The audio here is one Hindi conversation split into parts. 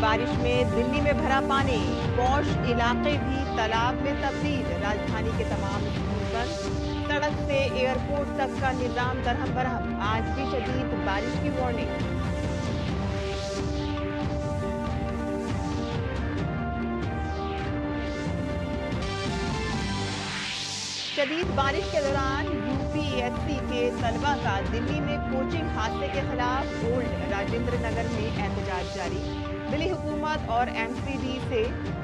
बारिश में दिल्ली में भरा पानी, पौष इलाके भी तालाब में तब्दील। राजधानी के तमाम स्कूल बंद, सड़क से एयरपोर्ट तक का निजाम दरहम बरहम। आज भी शदीद बारिश की वार्निंग। शदीद बारिश के दौरान यूपीएससी के तलबा का दिल्ली में कोचिंग हादसे के खिलाफ ओल्ड राजेंद्र नगर में एहतजाज जारी। दिल्ली हुकूमत और एमसीडी से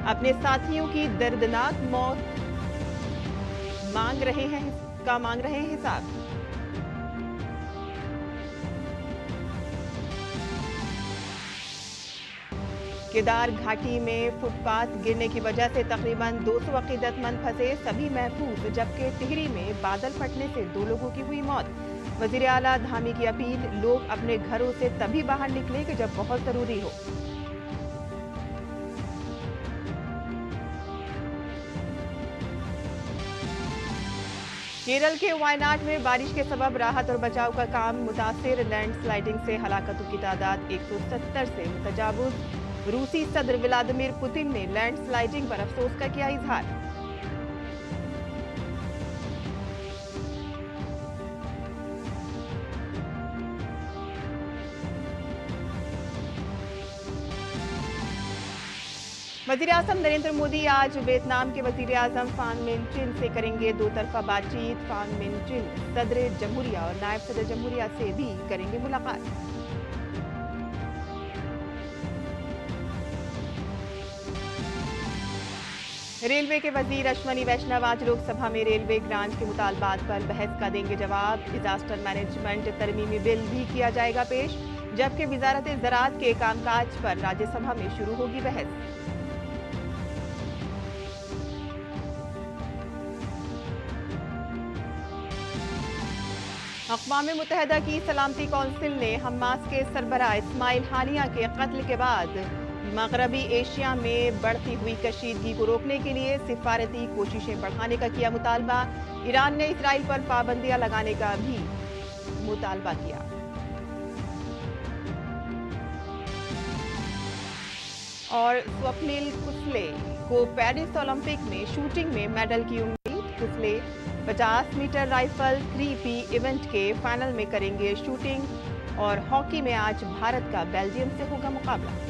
अपने साथियों की दर्दनाक मौत मांग रहे हैं हिसाब। केदार घाटी में फुटपाथ गिरने की वजह से तकरीबन 200 अकीदतमंद फंसे, सभी महफूज। जबकि टिहरी में बादल फटने से 2 लोगों की हुई मौत। वजीर आला धामी की अपील, लोग अपने घरों से तभी बाहर निकले कि जब बहुत जरूरी हो। केरल के वायनाड में बारिश के सबब राहत और बचाव का काम मुतासिर। लैंडस्लाइडिंग से हलाकतों की तादाद 170 से मुतजावुज। रूसी सदर व्लादिमीर पुतिन ने लैंडस्लाइडिंग पर अफसोस का किया इजहार। वजीर आजम नरेंद्र मोदी आज वियतनाम के वजीर आजम फान मिन चिन से करेंगे 2 तरफा बातचीत। फान मिन चिन सदर जमहूरिया और नायब सदर जमहूरिया से भी करेंगे मुलाकात। रेलवे के वजीर अश्वनी वैष्णव आज लोकसभा में रेलवे ग्रांट के मुतालबात पर बहस का देंगे जवाब। डिजास्टर मैनेजमेंट तरमीमी बिल भी किया जाएगा पेश। जबकि वजारत ज़राअत के कामकाज पर राज्यसभा में शुरू होगी बहस। अक़वाम मुत्तहिदा की सलामती कौंसिल ने हमास के सरबराह इस्माइल हानिया के कत्ल के बाद मगरबी एशिया में बढ़ती हुई कशीदगी को रोकने के लिए सिफारती कोशिशें बढ़ाने का किया मुतालबा। ईरान ने इसराइल पर पाबंदियां लगाने का भी मुतालबा किया। और स्वप्निल कुसले को पेरिस ओलंपिक में शूटिंग में मेडल की उम्मीद। कुसले 50 मीटर राइफल 3P इवेंट के फाइनल में करेंगे शूटिंग। और हॉकी में आज भारत का बेल्जियम से होगा मुकाबला।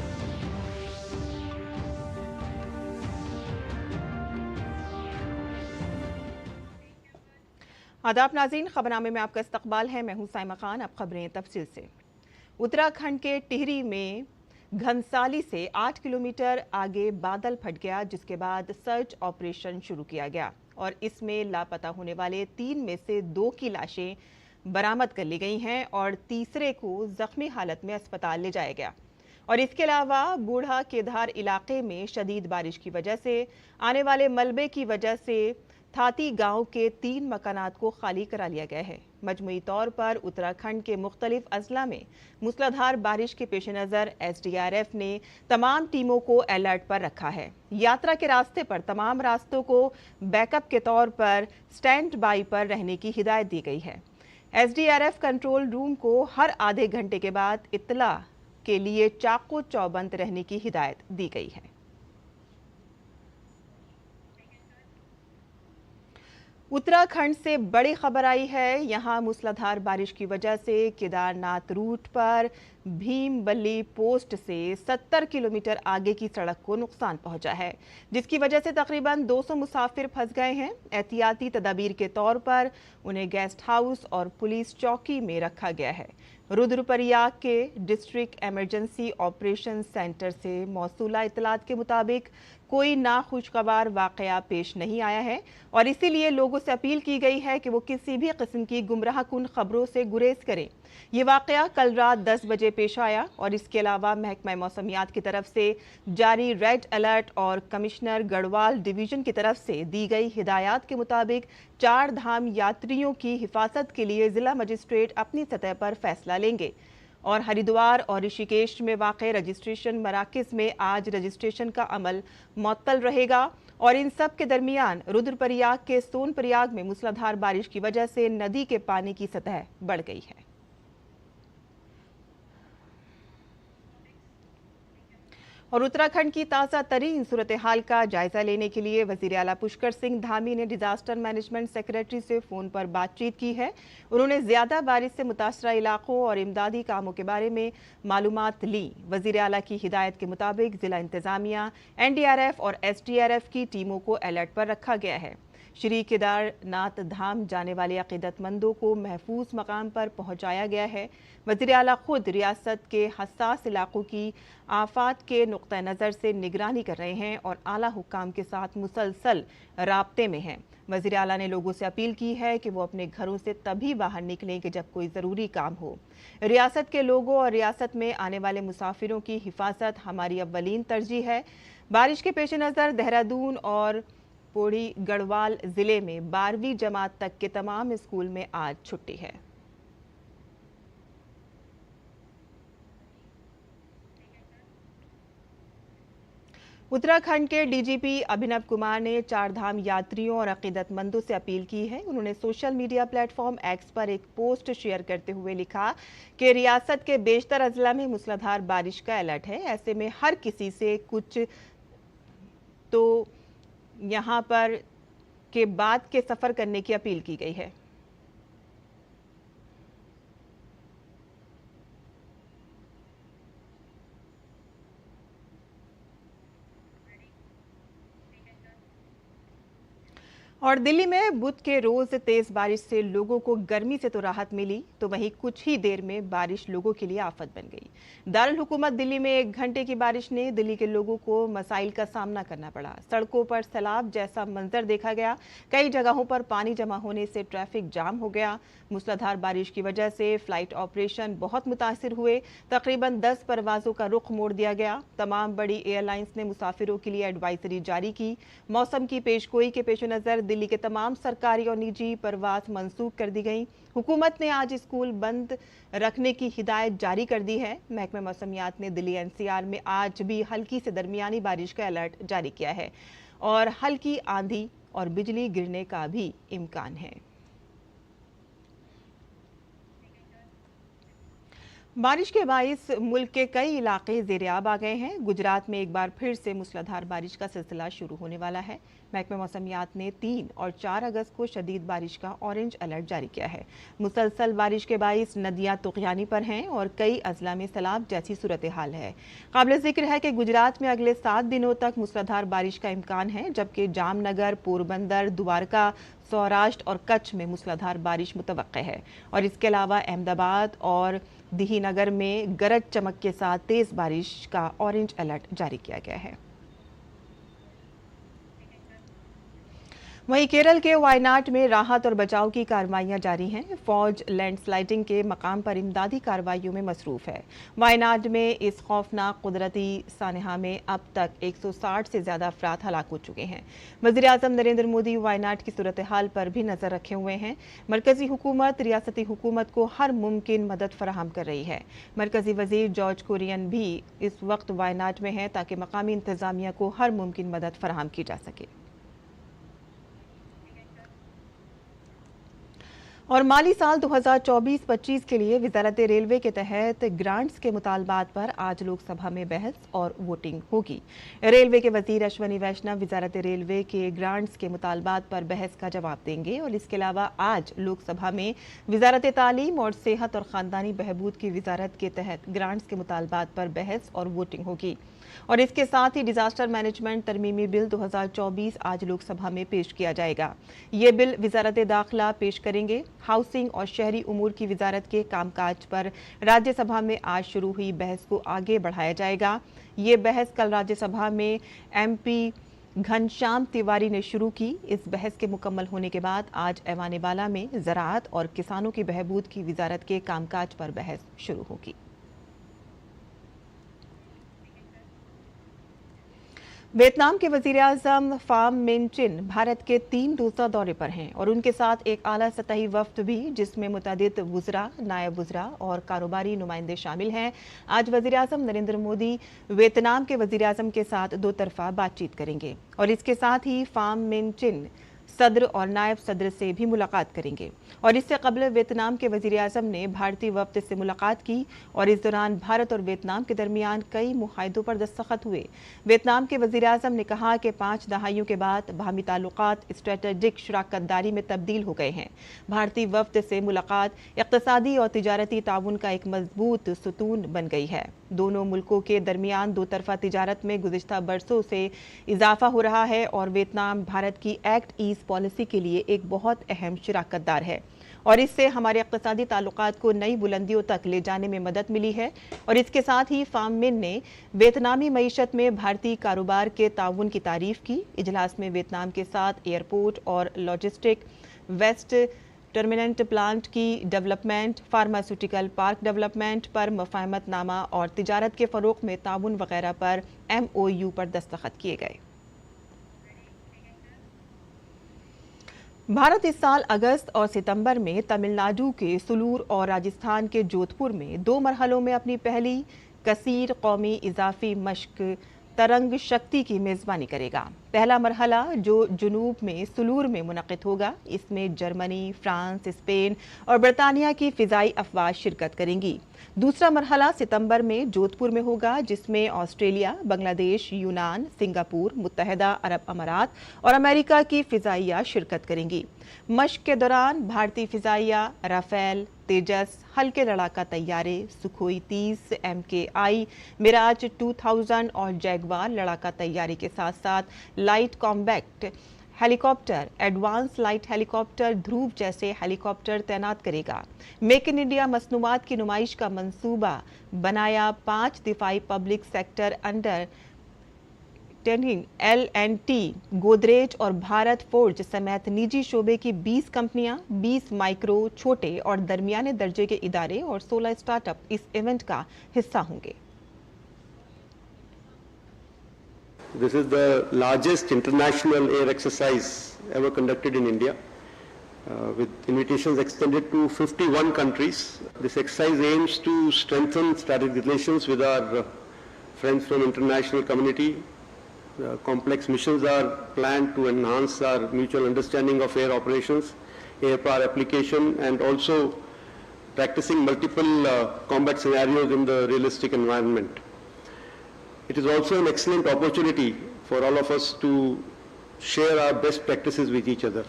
आदाब नाज़रीन, खबरनामे में आपका इस्तकबाल है। मैं हूं साइमा खान। अब खबरें तफसील से। उत्तराखंड के टिहरी में घनसाली से 8 किलोमीटर आगे बादल फट गया, जिसके बाद सर्च ऑपरेशन शुरू किया गया और इसमें लापता होने वाले 3 में से 2 की लाशें बरामद कर ली गई हैं और तीसरे को जख्मी हालत में अस्पताल ले जाया गया। और इसके अलावा बूढ़ा केदार इलाके में शदीद बारिश की वजह से आने वाले मलबे की वजह से थाती गांव के 3 मकानात को खाली करा लिया गया है। मजमूई तौर पर उत्तराखंड के मुख्तलिफ अजला में मूसलाधार बारिश के पेश नज़र SDRF ने तमाम टीमों को अलर्ट पर रखा है। यात्रा के रास्ते पर तमाम रास्तों को बैकअप के तौर पर स्टैंड बाई पर रहने की हिदायत दी गई है। SDRF कंट्रोल रूम को हर आधे घंटे के बाद इत्तला के लिए चाको चौबंद रहने की हिदायत दी गई है। उत्तराखंड से बड़ी खबर आई है। यहां मूसलाधार बारिश की वजह से केदारनाथ रूट पर भीमबल्ली पोस्ट से 70 किलोमीटर आगे की सड़क को नुकसान पहुंचा है, जिसकी वजह से तकरीबन 200 मुसाफिर फंस गए हैं। एहतियाती तदाबीर के तौर पर उन्हें गेस्ट हाउस और पुलिस चौकी में रखा गया है। रुद्रप्रयाग के डिस्ट्रिक्ट इमरजेंसी ऑपरेशन सेंटर से मौसूला इतलात के मुताबिक कोई नाखुशगवार वाकया पेश नहीं आया है और इसीलिए लोगों से अपील की गई है कि वो किसी भी किस्म की गुमराहकुन खबरों से गुरेज करें। ये वाकया कल रात 10 बजे पेश आया और इसके अलावा महकमा मौसमियात की तरफ से जारी रेड अलर्ट और कमिश्नर गढ़वाल डिवीजन की तरफ से दी गई हिदायत के मुताबिक 4 धाम यात्रियों की हिफाजत के लिए जिला मजिस्ट्रेट अपनी सतह पर फैसला लेंगे। और हरिद्वार और ऋषिकेश में वाक़े रजिस्ट्रेशन मराकज़ में आज रजिस्ट्रेशन का अमल मुअत्तल रहेगा और इन सब के दरमियान रुद्रप्रयाग के सोनप्रयाग में मूसलाधार बारिश की वजह से नदी के पानी की सतह बढ़ गई है। और उत्तराखंड की ताज़ा तरीन सूरत हाल का जायजा लेने के लिए वजीर आला पुष्कर सिंह धामी ने डिजास्टर मैनेजमेंट सेक्रेटरी से फोन पर बातचीत की है। उन्होंने ज्यादा बारिश से मुतासरा इलाकों और इमदादी कामों के बारे में मालूमात ली। वजीर आला की हिदायत के मुताबिक जिला इंतजामिया, NDRF और SDRF की टीमों को अलर्ट पर रखा गया है। श्री केदारनाथ धाम जाने वाले अकीदतमंदों को महफूज मकाम पर पहुंचाया गया है। वज़ीर आला खुद रियासत के हसास इलाकों की आफात के नुक्ता नज़र से निगरानी कर रहे हैं और आला हुक्काम के साथ मुसलसल राब्ते में हैं। वज़ीर आला ने लोगों से अपील की है कि वो अपने घरों से तभी बाहर निकलें कि जब कोई ज़रूरी काम हो। रियासत के लोगों और रियासत में आने वाले मुसाफिरों की हिफाजत हमारी अव्वलीन तरजीह है। बारिश के पेश नज़र देहरादून और पौड़ी गढ़वाल जिले में 12वीं जमात तक के तमाम स्कूल में आज छुट्टी है। उत्तराखंड के DGP अभिनव कुमार ने चारधाम यात्रियों और अकीदतमंदों से अपील की है। उन्होंने सोशल मीडिया प्लेटफॉर्म X पर एक पोस्ट शेयर करते हुए लिखा कि रियासत के बेशतर अजला में मूसलाधार बारिश का अलर्ट है। ऐसे में हर किसी से कुछ तो यहाँ पर के बाद के सफर करने की अपील की गई है। और दिल्ली में बुध के रोज तेज बारिश से लोगों को गर्मी से तो राहत मिली, तो वहीं कुछ ही देर में बारिश लोगों के लिए आफत बन गई। दारुल हुकूमत दिल्ली में 1 घंटे की बारिश ने दिल्ली के लोगों को मसाइल का सामना करना पड़ा। सड़कों पर सैलाब जैसा मंजर देखा गया। कई जगहों पर पानी जमा होने से ट्रैफिक जाम हो गया। मूसलाधार बारिश की वजह से फ्लाइट ऑपरेशन बहुत मुतासिर हुए। तकरीबन 10 परवाजों का रुख मोड़ दिया गया। तमाम बड़ी एयरलाइंस ने मुसाफिरों के लिए एडवाइजरी जारी की। मौसम की पेशगोई के पेश नज़र दिल्ली के तमाम सरकारी और निजी परवाज मंसूख कर दी गई। हुकूमत ने आज स्कूल बंद रखने की हिदायत जारी कर दी है। महकमे मौसमियात ने दिल्ली NCR में आज भी हल्की से दरमियानी बारिश का अलर्ट जारी किया है और हल्की आंधी और बिजली गिरने का भी इम्कान है। बारिश के बाइस मुल्क के कई इलाके ज़ेर-ए-आब आ गए हैं। गुजरात में एक बार फिर से मूसलाधार बारिश का सिलसिला शुरू होने वाला है। महकमे मौसमियात ने 3 और 4 अगस्त को शदीद बारिश का ऑरेंज अलर्ट जारी किया है। मुसलसल बारिश के बाइस नदियां तुग़यानी पर हैं और कई अजला में सैलाब जैसी सूरत हाल है। काबिल ज़िक्र है कि गुजरात में अगले 7 दिनों तक मूसलाधार बारिश का इम्कान है, जबकि जामनगर, पोरबंदर, द्वारका, सौराष्ट्र और कच्छ में मूसलाधार बारिश मुतवक्के है। और इसके अलावा अहमदाबाद और दीहीनगर में गरज चमक के साथ तेज बारिश का ऑरेंज अलर्ट जारी किया गया है। वहीं केरल के वायनाड में राहत और बचाव की कार्रवाइयां जारी हैं। फौज लैंडस्लाइडिंग के मकाम पर इमदादी कार्रवाइयों में मसरूफ है। वायनाड में इस खौफनाक कुदरती सानहा में अब तक 160 से ज्यादा अफराद हलाक हो चुके हैं। वज़ीर आज़म नरेंद्र मोदी वायनाड की सूरत हाल पर भी नजर रखे हुए हैं। मरकजी हुकूमत रियासती हुकूमत को हर मुमकिन मदद फराहम कर रही है। मरकजी वजीर जॉर्ज कुरियन भी इस वक्त वायनाड में है ताकि मकामी इंतजामिया को हर मुमकिन मदद फराहम की जा सके। और माली साल 2024-25 के लिए वजारत रेलवे के तहत ग्रांट्स के मुतालबात पर आज लोकसभा में बहस और वोटिंग होगी। रेलवे के वजीर अश्वनी वैष्णव वजारत रेलवे के ग्रांट्स के मुतालबात पर बहस का जवाब देंगे और इसके अलावा आज लोकसभा में वजारत तालीम और सेहत और ख़ानदानी बहबूद की वजारत के तहत ग्रांट्स के मुतालबात पर बहस और वोटिंग होगी। और इसके साथ ही डिजास्टर मैनेजमेंट तरमीमी बिल 2024 आज लोकसभा में पेश किया जाएगा। ये बिल वजारत दाखिला पेश करेंगे। हाउसिंग और शहरी उमूर की वजारत के कामकाज पर राज्यसभा में आज शुरू हुई बहस को आगे बढ़ाया जाएगा। ये बहस कल राज्यसभा में MP घनश्याम तिवारी ने शुरू की। इस बहस के मुकम्मल होने के बाद आज ऐवान बाला में ज़राअत और किसानों की बहबूद की वजारत के कामकाज पर बहस शुरू होगी। वियतनाम के वजीर आज़म फाम मिन चिन भारत के 3 रोज़ा दौरे पर हैं और उनके साथ एक आला सतही वफ्द भी, जिसमें मुतअद्दिद वुज़रा, नायब वुज़रा और कारोबारी नुमाइंदे शामिल हैं। आज वजीर आज़म नरेंद्र मोदी वियतनाम के वजीर आज़म के साथ 2 तरफ़ा बातचीत करेंगे और इसके साथ ही फाम मिन चिन सदर और नायब सदर से भी मुलाकात करेंगे। और इससे कबल वियतनाम के वजीर आजम ने भारतीय वफ्द से मुलाकात की और इस दौरान भारत और वियतनाम के दरमियान कई मुआहदों पर दस्तखत हुए। वियतनाम के वजीर आजम ने कहा कि 5 दहाइयों के बाद बाहमी ताल्लुकात स्ट्रेटेजिक शराकतदारी में तब्दील हो गए हैं। भारतीय वफ्द से मुलाकात इक़्तिसादी और तिजारती ताउन का एक मजबूत सुतून बन गई है। दोनों मुल्कों के दरमियान दो तरफा तिजारत में गुज़िश्ता बरसों से इजाफा हो रहा है और वियतनाम भारत की एक्ट ईस्ट पॉलिसी के लिए एक बहुत अहम शराकतदार है और इससे हमारे इक़्तिसादी ताल्लुकात को नई बुलंदियों तक ले जाने में मदद मिली है। और इसके साथ ही फाम मिन ने वियतनामी मईशत में भारतीय कारोबार के ताउन की तारीफ की। इजलास में वियतनाम के साथ एयरपोर्ट और लॉजिस्टिक, वेस्ट टर्मिनेंट प्लांट की डेवलपमेंट, फार्मास्यूटिकल पार्क डेवलपमेंट पर मुफाहमतनामा और तिजारत के फ़रोग़ में ताउन वगैरह पर MOU पर दस्तखत किए गए। भारत इस साल अगस्त और सितंबर में तमिलनाडु के सुलूर और राजस्थान के जोधपुर में 2 मरहलों में अपनी पहली कसीर कौमी इजाफी मश्क तरंग शक्ति की मेज़बानी करेगा। पहला मरहला जो जुनूब में सुलूर में मुनक़िद होगा, इसमें जर्मनी, फ्रांस, स्पेन और बरतानिया की फ़िज़ाई अफ़वाज शिरकत करेंगी। दूसरा मरहला सितंबर में जोधपुर में होगा, जिसमें ऑस्ट्रेलिया, बांग्लादेश, यूनान, सिंगापुर, मुत्तहिदा अरब अमारात और अमेरिका की फ़िज़ाइया शिरकत करेंगी। मश्क के दौरान भारतीय फ़िज़ाइया राफ़ेल, तेजस, हल्के लड़ाका तैयारे, सुखोई 30, MKI, मिराज 2000 और जैगवार लड़ाका तैयारी के साथ साथ light combat helicopter, advance light helicopter, Dhruv जैसे हेलीकॉप्टर तैनात करेगा। मेक इन इंडिया मसनूआत की नुमाइश का मंसूबा बनाया। 5 दिफाई पब्लिक सेक्टर अंडर टेनिंग L&T, गोदरेज और भारत फोर्ज समेत निजी शोबे की 20 कंपनियां, 20 माइक्रो, छोटे और दरमियाने दर्जे के इदारे और 16 स्टार्टअप इस इवेंट का हिस्सा होंगे। This is the largest international air exercise ever conducted in India, with invitations extended to 51 countries. This exercise aims to strengthen strategic relations with our friends from international community. Complex missions are planned to enhance our mutual understanding of air operations, air power application, and also practicing multiple combat scenarios in the realistic environment. It is also an excellent opportunity for all of us to share our best practices with each other.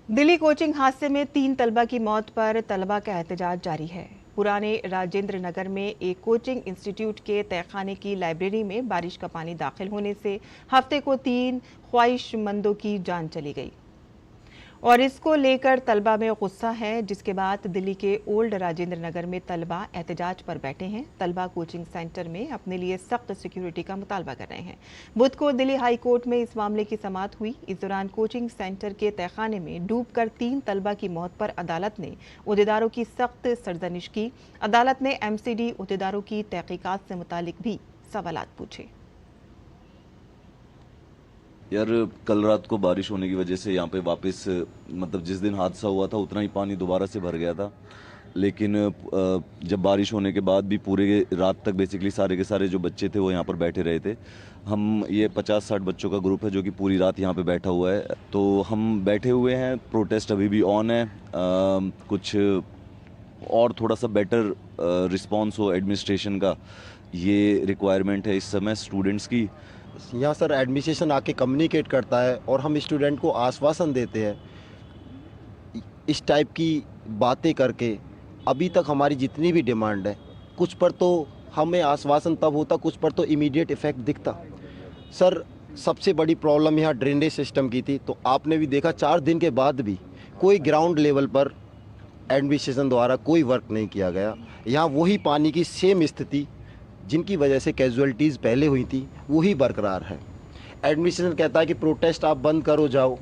Delhi coaching हादसे में 3 तलबा की मौत पर तलबा का एहतजाज जारी है। पुराने राजेंद्र नगर में एक कोचिंग इंस्टीट्यूट के तहखाने की लाइब्रेरी में बारिश का पानी दाखिल होने से हफ्ते को 3 ख्वाहिशमंदों की जान चली गई और इसको लेकर तलबा में गुस्सा है, जिसके बाद दिल्ली के ओल्ड राजेंद्र नगर में तलबा एहतजाज पर बैठे हैं। तलबा कोचिंग सेंटर में अपने लिए सख्त सिक्योरिटी का मुतालबा कर रहे हैं। बुध को दिल्ली हाई कोर्ट में इस मामले की समाअत हुई। इस दौरान कोचिंग सेंटर के तहखाने में डूबकर 3 तलबा की मौत पर अदालत ने उहदेदारों की सख्त सरजनिश की। अदालत ने MCD उहदेदारों की तहकीकात से मुतालिक भी सवालात पूछे। यार, कल रात को बारिश होने की वजह से यहाँ पे वापस मतलब जिस दिन हादसा हुआ था उतना ही पानी दोबारा से भर गया था, लेकिन जब बारिश होने के बाद भी पूरे रात तक बेसिकली सारे के सारे जो बच्चे थे वो यहाँ पर बैठे रहे थे। हम ये 50-60 बच्चों का ग्रुप है जो कि पूरी रात यहाँ पे बैठा हुआ है, तो हम बैठे हुए हैं। प्रोटेस्ट अभी भी ऑन है। कुछ और थोड़ा सा बेटर रिस्पॉन्स हो एडमिनिस्ट्रेशन का, ये रिक्वायरमेंट है इस समय स्टूडेंट्स की। यहाँ सर एडमिनिस्ट्रेशन आके कम्युनिकेट करता है और हम स्टूडेंट को आश्वासन देते हैं। इस टाइप की बातें करके अभी तक हमारी जितनी भी डिमांड है, कुछ पर तो हमें आश्वासन तब होता, कुछ पर तो इमीडिएट इफ़ेक्ट दिखता। सर सबसे बड़ी प्रॉब्लम यहाँ ड्रेनेज सिस्टम की थी, तो आपने भी देखा 4 दिन के बाद भी कोई ग्राउंड लेवल पर एडमिनिस्ट्रेशन द्वारा कोई वर्क नहीं किया गया। यहाँ वही पानी की सेम स्थिति जिनकी वजह से कैजुअलिटीज़ पहले हुई थी वही बरकरार है। एडमिनिस्ट्रेशन कहता है कि प्रोटेस्ट आप बंद करो जाओ,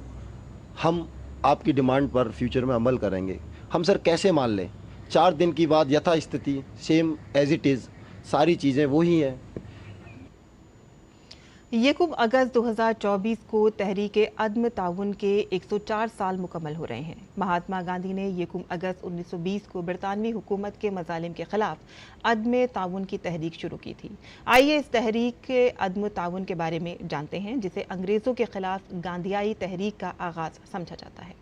हम आपकी डिमांड पर फ्यूचर में अमल करेंगे। हम सर कैसे मान लें? 4 दिन की बाद यथा स्थिति सेम एज इट इज़, सारी चीज़ें वही हैं। यकम अगस्त 2024 को तहरीक अदम ताउन के 104 साल मुकम्मल हो रहे हैं। महात्मा गांधी ने यकम अगस्त 1920 को बरतानवी हुकूमत के मजालिम के खिलाफ अदम ताउन की तहरीक शुरू की थी। आइए इस तहरीक अदम ताउन के बारे में जानते हैं, जिसे अंग्रेज़ों के खिलाफ गांधीयाई तहरीक का आगाज समझा जाता है।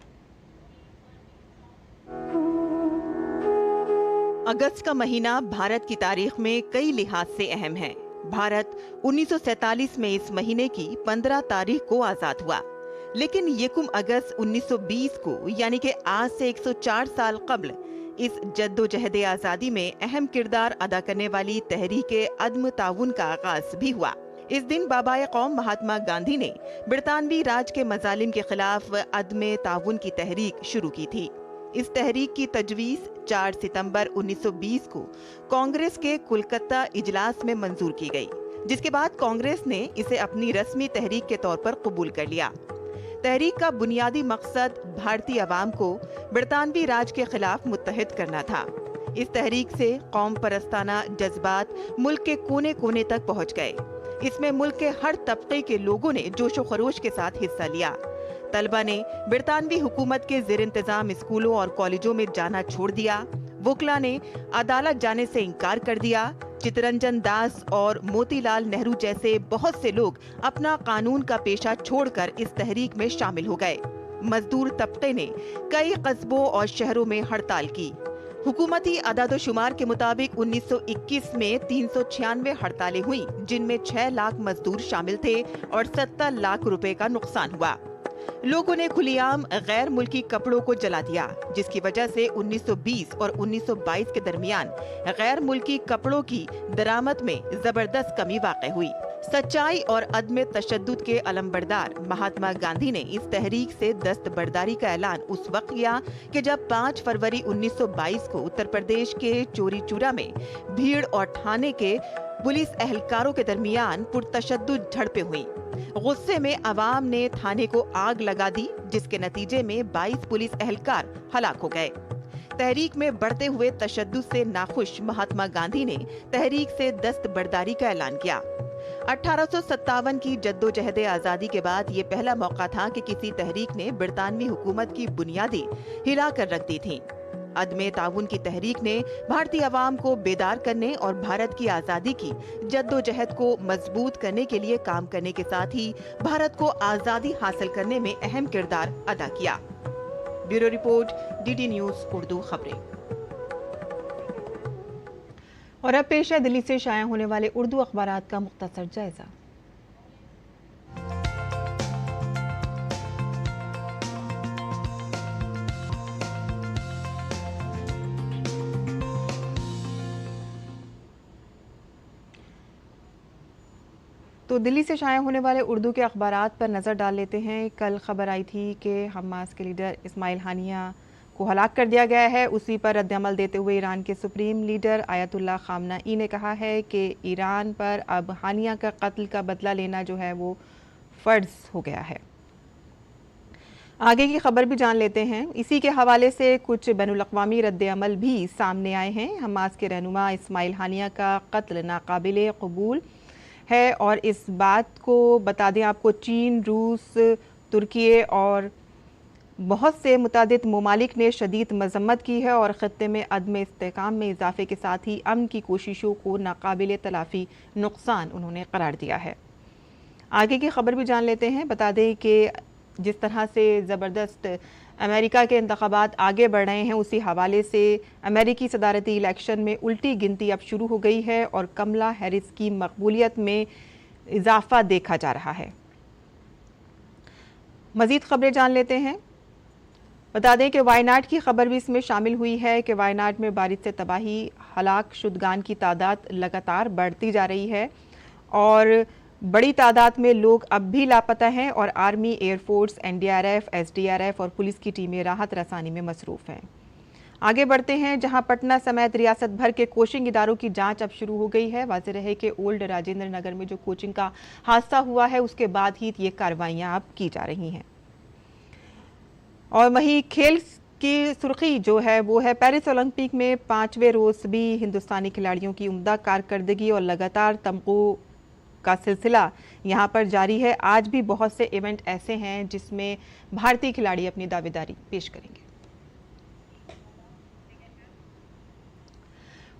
अगस्त का महीना भारत की तारीख में कई लिहाज से अहम है। भारत 1947 में इस महीने की 15 तारीख को आजाद हुआ, लेकिन यकम अगस्त 1920 को यानी कि आज से 104 साल कबल इस जद्दोजहद आजादी में अहम किरदार अदा करने वाली तहरीक अदम ताउन का आगाज भी हुआ। इस दिन बाबाए कौम महात्मा गांधी ने बरतानवी राज के मजालिम के खिलाफ अदम ताउन की तहरीक शुरू की थी। इस तहरीक की तजवीज़ 4 सितंबर 1920 को कांग्रेस के कोलकाता इजलास में मंजूर की गई, जिसके बाद कांग्रेस ने इसे अपनी रस्मी तहरीक के तौर पर कबूल कर लिया। तहरीक का बुनियादी मकसद भारतीय अवाम को बरतानवी राज के खिलाफ मुत्तहिद करना था। इस तहरीक से कौम परस्ताना जज्बात मुल्क के कोने कोने तक पहुंच गए। इसमें मुल्क के हर तबके के लोगों ने जोशो खरोश के साथ हिस्सा लिया। तलबा ने बरतानवी हुकूमत के ज़ेर इंतजाम स्कूलों और कॉलेजों में जाना छोड़ दिया। वकला ने अदालत जाने से इनकार कर दिया। चित्तरंजन दास और मोतीलाल नेहरू जैसे बहुत से लोग अपना कानून का पेशा छोड़कर इस तहरीक में शामिल हो गए। मजदूर तबके ने कई कस्बों और शहरों में हड़ताल की। हुकूमती अदाद-ओ-शुमार के मुताबिक 1921 में 396 हड़तालें हुई, जिनमें 6 लाख मजदूर शामिल थे और 70 लाख रुपए का नुकसान हुआ। लोगों ने खुलेआम गैर मुल्की कपड़ों को जला दिया, जिसकी वजह से 1920 और 1922 के दरमियान गैर मुल्की कपड़ों की दरामद में जबरदस्त कमी वाक़ई हुई। सच्चाई और अदम तशद्दुद के अलमबरदार महात्मा गांधी ने इस तहरीक से दस्तबरदारी का ऐलान उस वक्त किया कि जब 5 फरवरी 1922 को उत्तर प्रदेश के चोरी चूरा में भीड़ और थाने के पुलिस एहलकारों के दरमियान पुरतशद्दुद झड़पें हुई। गुस्से में अवाम ने थाने को आग लगा दी, जिसके नतीजे में 22 पुलिस एहलकार हलाक हो गए। तहरीक में बढ़ते हुए तशद्दुद से नाखुश महात्मा गांधी ने तहरीक से दस्तबरदारी का ऐलान किया। 1857 की जद्दोजहद आजादी के बाद ये पहला मौका था कि किसी तहरीक ने बरतानवी हुकूमत की बुनियादें हिला कर रख दी थीं। अदम ताउन की तहरीक ने भारतीय अवाम को बेदार करने और भारत की आज़ादी की जद्दोजहद को मजबूत करने के लिए काम करने के साथ ही भारत को आज़ादी हासिल करने में अहम किरदार अदा किया। Bureau report, DD news Urdu खबरें। और अब पेश है दिल्ली से शाया होने वाले उर्दू अखबारात का मुख्तसर जायजा। तो दिल्ली से शाया होने वाले उर्दू के अखबारात पर नज़र डाल लेते हैं। कल खबर आई थी कि हमास के लीडर इस्माइल हानिया को हलाक कर दिया गया है। उसी पर रद्दअमल देते हुए ईरान के सुप्रीम लीडर आयतुल्लाह खामनाई ने कहा है कि ईरान पर अब हानिया का कत्ल का बदला लेना जो है वो फ़र्ज हो गया है। आगे की खबर भी जान लेते हैं। इसी के हवाले से कुछ बैनुल-अक़वामी रद्दअमल भी सामने आए हैं। हमास के रहनुमा इस्माइल हानिया का कत्ल नाकाबिले क़बूल है और इस बात को बता दें आपको, चीन, रूस, तुर्की और बहुत से मुतादिद ममालिक ने शदीद मजम्मत की है और ख़त्ते में अदम इस्तेहकाम में इजाफे के साथ ही अमन की कोशिशों को नाकाबिले तलाफ़ी नुकसान उन्होंने करार दिया है। आगे की खबर भी जान लेते हैं। बता दें कि जिस तरह से ज़बरदस्त अमेरिका के इंतखाबात आगे बढ़ रहे हैं, उसी हवाले से अमेरिकी सदारती इलेक्शन में उल्टी गिनती अब शुरू हो गई है और कमला हैरिस की मकबूलियत में इजाफा देखा जा रहा है। मज़ीद खबरें जान लेते हैं। बता दें कि वायनाड की खबर भी इसमें शामिल हुई है कि वायनाड में बारिश से तबाही, हलाक शुदगान की तादाद लगातार बढ़ती जा रही है और बड़ी तादाद में लोग अब भी लापता हैं और आर्मी, एयरफोर्स, एनडीआरएफ, एसडीआरएफ और पुलिस की टीमें राहत रसानी में मसरूफ़ हैं। आगे बढ़ते हैं, जहां पटना समेत रियासत भर के कोचिंग इदारों की जांच अब शुरू हो गई है। वाज़ेह रहे कि ओल्ड राजेंद्र नगर में जो कोचिंग का हादसा हुआ है उसके बाद ही ये कार्रवाइयां अब की जा रही हैं। और वहीं खेल की सुर्खी जो है वो है पेरिस ओलंपिक में 5वें रोज़ भी हिंदुस्तानी खिलाड़ियों की उम्दा कारकर्दगी और लगातार तमगों का सिलसिला यहाँ पर जारी है। आज भी बहुत से इवेंट ऐसे हैं जिसमें भारतीय खिलाड़ी अपनी दावेदारी पेश करेंगे।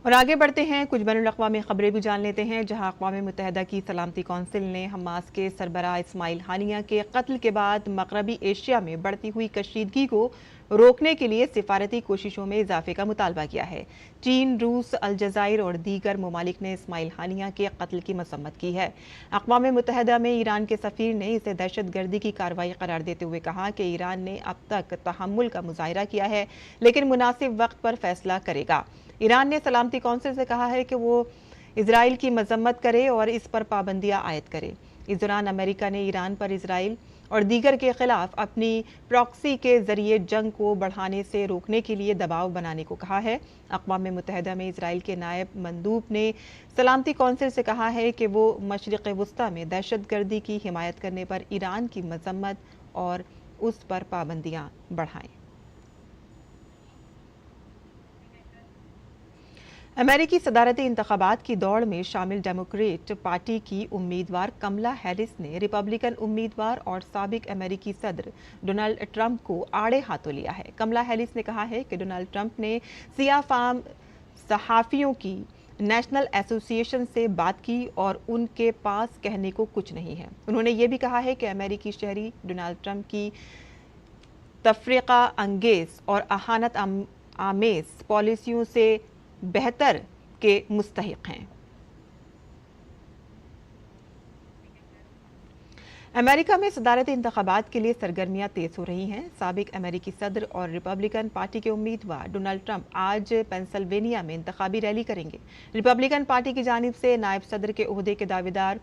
और आगे बढ़ते हैं, कुछ बैनुल-अक़वामी खबरें भी जान लेते हैं, जहां अक़वाम मुत्तहिदा की सलामती कौंसिल ने हमास के सरबराह इस्माइल हानिया के कत्ल के बाद मग़रबी एशिया में बढ़ती हुई कशीदगी को रोकने के लिए सिफारती कोशिशों में इजाफे का मुतालबा किया है। चीन, रूस, अलजज़ाइर और दीगर ममालिक ने इस्माइल हानिया के कत्ल की मसम्मत की है। अक़वाम मुत्तहिदा में ईरान के सफ़ीर ने इसे दहशतगर्दी की कार्रवाई करार देते हुए कहा कि ईरान ने अब तक तहम्मुल का मुज़ाहिरा किया है, लेकिन मुनासिब वक्त पर फैसला करेगा। ईरान ने सलामती कौंसिल से कहा है कि वो इजराइल की मजम्मत करे और इस पर पाबंदियां आयद करे। इस दौरान अमेरिका ने ईरान पर इजराइल और दीगर के खिलाफ अपनी प्रॉक्सी के जरिए जंग को बढ़ाने से रोकने के लिए दबाव बनाने को कहा है। अक़वाम मुत्तहिदा में इजराइल के नायब मंदूब ने सलामती कौंसिल से कहा है कि वो मशरिक़ वस्ता में दहशतगर्दी की हिमायत करने पर ईरान की मजम्मत और उस पर पाबंदियां बढ़ाएं। अमेरिकी सदारती इंतखाबात की दौड़ में शामिल डेमोक्रेट पार्टी की उम्मीदवार कमला हैरिस ने रिपब्लिकन उम्मीदवार और साबिक अमेरिकी सदर डोनाल्ड ट्रंप को आड़े हाथों लिया है। कमला हैरिस ने कहा है कि डोनाल्ड ट्रंप ने सियाह फाम सहाफ़ियों की नेशनल एसोसिएशन से बात की और उनके पास कहने को कुछ नहीं है। उन्होंने ये भी कहा है कि अमेरिकी शहरी डोनाल्ड ट्रंप की तफरीका अंगेज और अहानत आमेज पॉलिसियों से बेहतर के मुस्तहिक हैं। अमेरिका में सदारती इंतखाबात के लिए सरगर्मियां तेज हो रही हैं। साबिक अमेरिकी सदर और रिपब्लिकन पार्टी के उम्मीदवार डोनाल्ड ट्रंप आज पेंसिल्वेनिया में इंतखाबी रैली करेंगे। रिपब्लिकन पार्टी की जानिब से नायब सदर के ओहदे के दावेदार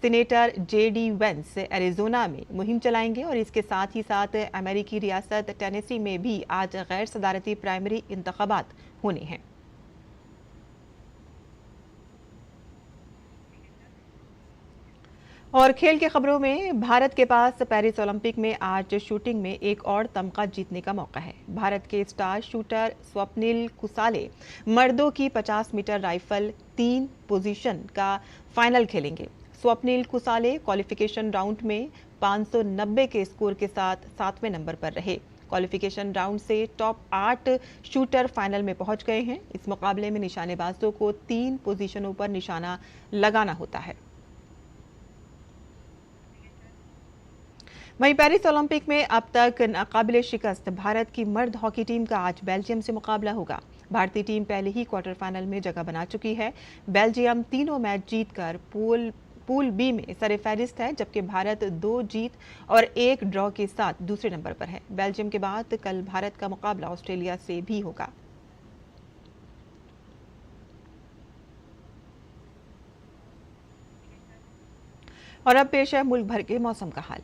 सीनेटर जे.डी. वेंस एरिजोना में मुहिम चलाएंगे और इसके साथ ही साथ अमेरिकी रियासत टेनेसी में भी आज गैर सदारती प्राइमरी इंतखाबात होने हैं। और खेल की खबरों में, भारत के पास पेरिस ओलंपिक में आज शूटिंग में एक और तमगा जीतने का मौका है। भारत के स्टार शूटर स्वप्निल कुसाले मर्दों की 50 मीटर राइफल 3 पोजीशन का फाइनल खेलेंगे। स्वप्निल कुसाले क्वालिफिकेशन राउंड में 590 के स्कोर के साथ 7वें नंबर पर रहे। क्वालिफिकेशन राउंड से टॉप 8 शूटर फाइनल में पहुंच गए हैं। इस मुकाबले में निशानेबाजों को 3 पोजीशनों पर निशाना लगाना होता है। वहीं पेरिस ओलंपिक में अब तक नाकाबिले शिकस्त भारत की मर्द हॉकी टीम का आज बेल्जियम से मुकाबला होगा। भारतीय टीम पहले ही क्वार्टर फाइनल में जगह बना चुकी है। बेल्जियम तीनों मैच जीतकर पूल बी में सरफहरिस्त है, जबकि भारत 2 जीत और 1 ड्रॉ के साथ दूसरे नंबर पर है। बेल्जियम के बाद कल भारत का मुकाबला ऑस्ट्रेलिया से भी होगा। और अब पेश है मुल्क भर के मौसम का हाल।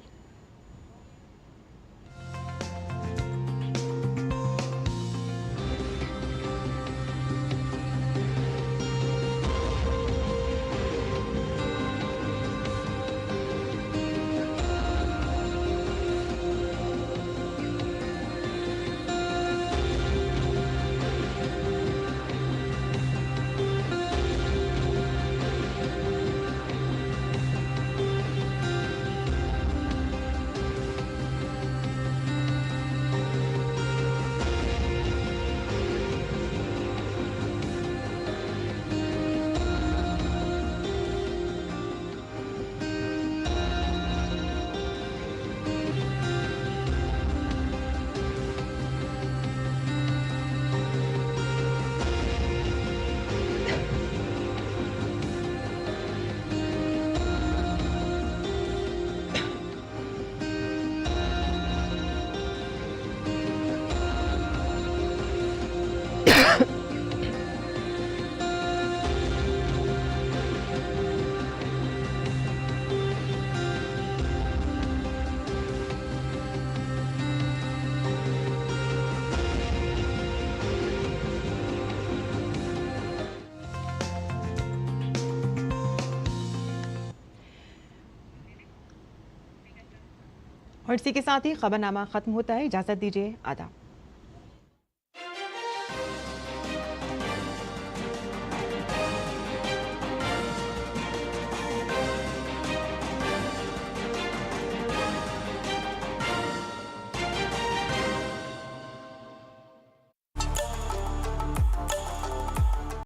और इसी के साथ ही खबरनामा खत्म होता है। इजाजत दीजिए, आदाब।